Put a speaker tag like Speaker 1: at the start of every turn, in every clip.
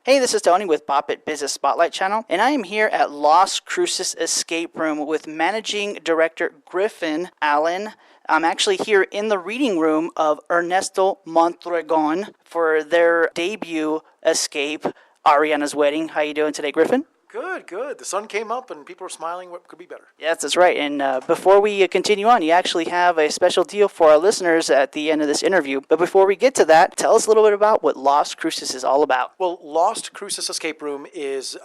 Speaker 1: Hey, this is Tony with Poppet Business Spotlight Channel, and I am here at Los Cruces Escape Room with Managing Director Griffin Allen. I'm actually here in the reading room of Ernesto Mondragon for their debut escape, Ariana's Wedding. How you doing today, Griffin?
Speaker 2: Good. The sun came up and people are smiling. What could be better?
Speaker 1: Yes, that's right. And before we continue on, you actually have a special deal for our listeners at the end of this interview. But before we get to that, tell us a little bit about what Los Cruces is all about.
Speaker 2: Well, Lost Cruces Escape Room is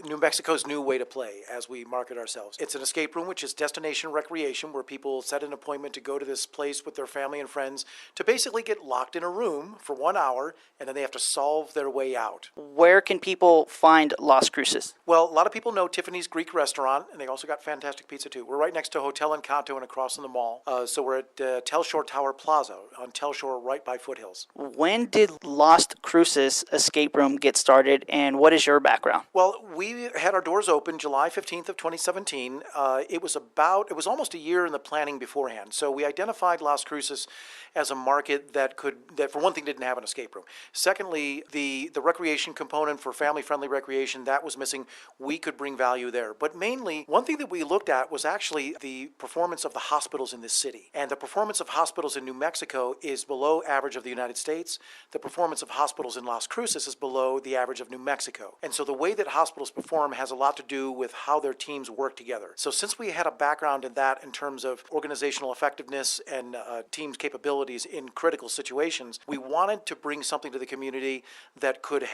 Speaker 2: New Mexico's new way to play as we market ourselves. It's an escape room which is destination recreation where people set an appointment to go to this place with their family and friends to basically get locked in a room for 1 hour and then they have to solve their way out.
Speaker 1: Where can people find Los Cruces?
Speaker 2: Well, a lot of people know Tiffany's Greek Restaurant, and they also got fantastic pizza, too. We're right next to Hotel Encanto and across from the mall. So we're at Telshore Tower Plaza on Telshore, right by Foothills.
Speaker 1: When did Lost Cruces Escape Room get started, and what is your background?
Speaker 2: Well, we had our doors open July 15th of 2017. It was almost a year in the planning beforehand. So we identified Las Cruces as a market that for one thing, didn't have an escape room. Secondly, the recreation component for family-friendly recreation, that was missing. We could bring value there. But mainly, one thing that we looked at was actually the performance of the hospitals in this city. And the performance of hospitals in New Mexico is below average of the United States. The performance of hospitals in Las Cruces is below the average of New Mexico. And so the way that hospitals perform has a lot to do with how their teams work together. So since we had a background in that in terms of organizational effectiveness and teams' capabilities in critical situations, we wanted to bring something to the community that could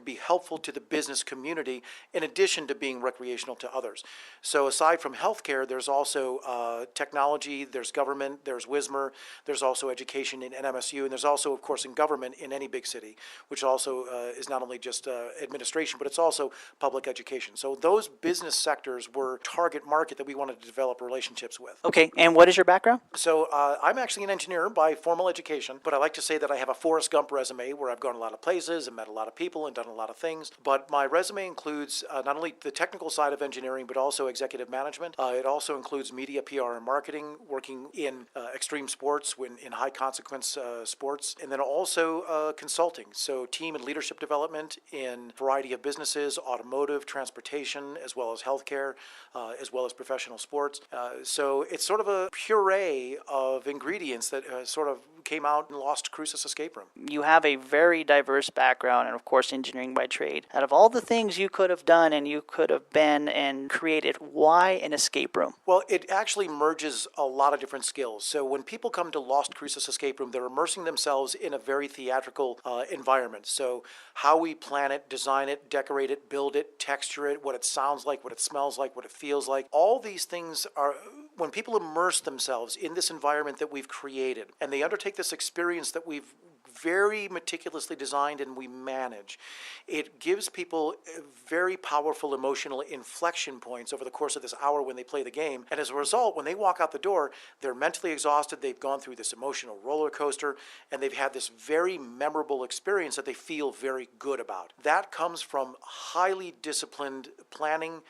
Speaker 2: be helpful to the business community in addition to being recreational to others. So aside from healthcare, there's also technology, there's government, there's WISMER, there's also education in NMSU, and there's also, of course, in government in any big city, which also is not only just administration, but it's also public education. So those business sectors were target market that we wanted to develop relationships with.
Speaker 1: Okay, and what is your background?
Speaker 2: So I'm actually an engineer by formal education, but I like to say that I have a Forrest Gump resume where I've gone a lot of places and met a lot of people and done a lot of things. But my resume includes not only the technical side of engineering, but also executive management. It also includes media, PR, and marketing, working in extreme sports, in high consequence sports, and then also consulting. So team and leadership development in a variety of businesses, automotive, transportation, as well as healthcare, as well as professional sports. So it's sort of a puree of ingredients that sort of came out in Lost Cruces Escape Room.
Speaker 1: You have a very diverse background and, of course, engineering by trade. Out of all the things you could have done and you could have been and created, why an escape room?
Speaker 2: Well, it actually merges a lot of different skills. So when people come to Lost Cruces Escape Room, they're immersing themselves in a very theatrical environment. So how we plan it, design it, decorate it, build it, texture it, what it sounds like, what it smells like, what it feels like, all these things are... When people immerse themselves in this environment that we've created and they undertake this experience that we've very meticulously designed and we manage, it gives people very powerful emotional inflection points over the course of this hour when they play the game. And as a result, when they walk out the door, they're mentally exhausted, they've gone through this emotional roller coaster, and they've had this very memorable experience that they feel very good about. That comes from highly disciplined planning,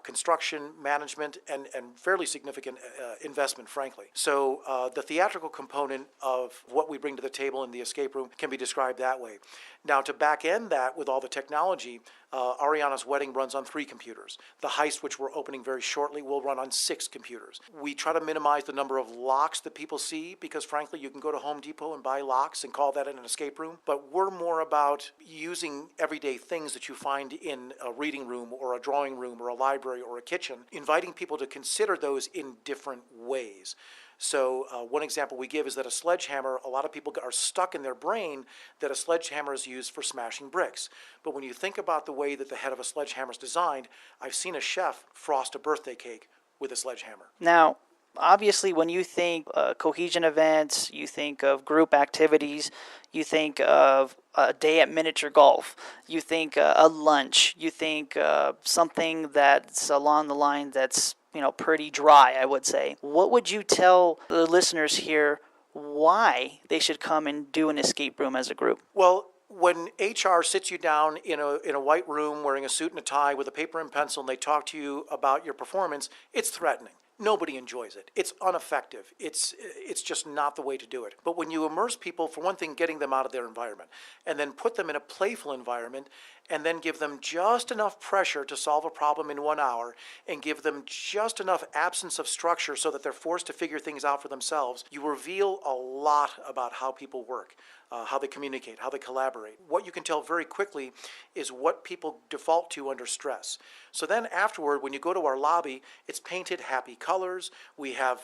Speaker 2: construction, management, and fairly significant investment, frankly. So the theatrical component of what we bring to the table in the escape room can be described that way. Now, to back end that with all the technology, Ariana's Wedding runs on 3 computers. The Heist, which we're opening very shortly, will run on 6 computers. We try to minimize the number of locks that people see because, frankly, you can go to Home Depot and buy locks and call that an escape room. But we're more about using everyday things that you find in a reading room or a drawing room or a library or a kitchen, inviting people to consider those in different ways. So one example we give is that a sledgehammer, a lot of people are stuck in their brain that a sledgehammer is used for smashing bricks. But when you think about the way that the head of a sledgehammer is designed, I've seen a chef frost a birthday cake with a sledgehammer.
Speaker 1: Now, obviously, when you think cohesion events, you think of group activities, you think of a day at miniature golf, you think a lunch, you think something that's along the line that's pretty dry, I would say. What would you tell the listeners here why they should come and do an escape room as a group?
Speaker 2: Well, when HR sits you down in a white room wearing a suit and a tie with a paper and pencil and they talk to you about your performance, it's threatening. nobody enjoys it. It's ineffective. It's just not the way to do it. But when you immerse people, for one thing, getting them out of their environment, and then put them in a playful environment, and then give them just enough pressure to solve a problem in 1 hour, and give them just enough absence of structure so that they're forced to figure things out for themselves, you reveal a lot about how people work. How they communicate, how they collaborate. What you can tell very quickly is what people default to under stress. So then afterward, when you go to our lobby, it's painted happy colors. We have,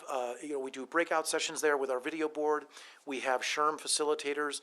Speaker 2: we do breakout sessions there with our video board. We have SHRM facilitators,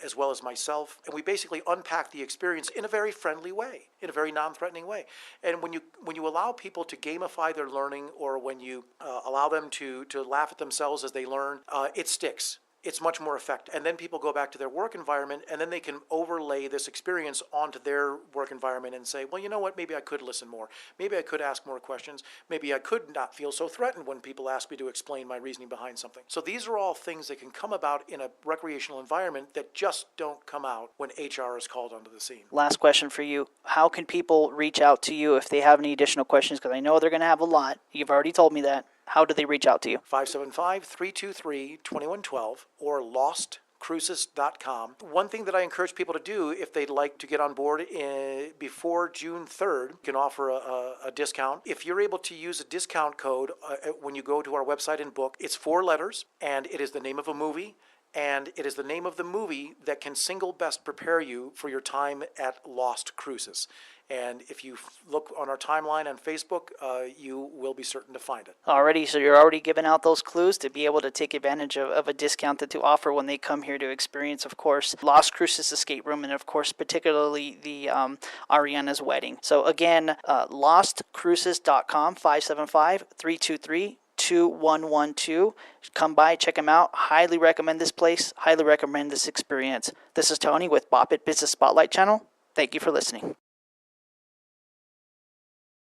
Speaker 2: as well as myself. And we basically unpack the experience in a very friendly way, in a very non-threatening way. And when you allow people to gamify their learning, or when you allow them to laugh at themselves as they learn, it sticks. It's much more effective. And then people go back to their work environment, and then they can overlay this experience onto their work environment and say, well, you know what, maybe I could listen more. Maybe I could ask more questions. Maybe I could not feel so threatened when people ask me to explain my reasoning behind something. So these are all things that can come about in a recreational environment that just don't come out when HR is called onto the scene.
Speaker 1: Last question for you. How can people reach out to you if they have any additional questions? Because I know they're going to have a lot. You've already told me that. How do they reach out to you?
Speaker 2: 575-323-2112 or lostcruces.com. One thing that I encourage people to do if they'd like to get on board before June 3rd, you can offer a discount. If you're able to use a discount code when you go to our website and book, it's 4 letters, and it is the name of a movie. And it is the name of the movie that can single best prepare you for your time at Lost Cruces. And if you look on our timeline on Facebook, you will be certain to find it.
Speaker 1: Already, so you're already giving out those clues to be able to take advantage of a discount that to offer when they come here to experience, of course, Lost Cruces Escape Room, and of course, particularly the Ariana's wedding. So again, lostcruces.com, 575-323-2112. Come by, check them out. Highly recommend this place. Highly recommend this experience. This is Tony with Bop It Business Spotlight Channel. Thank you for listening.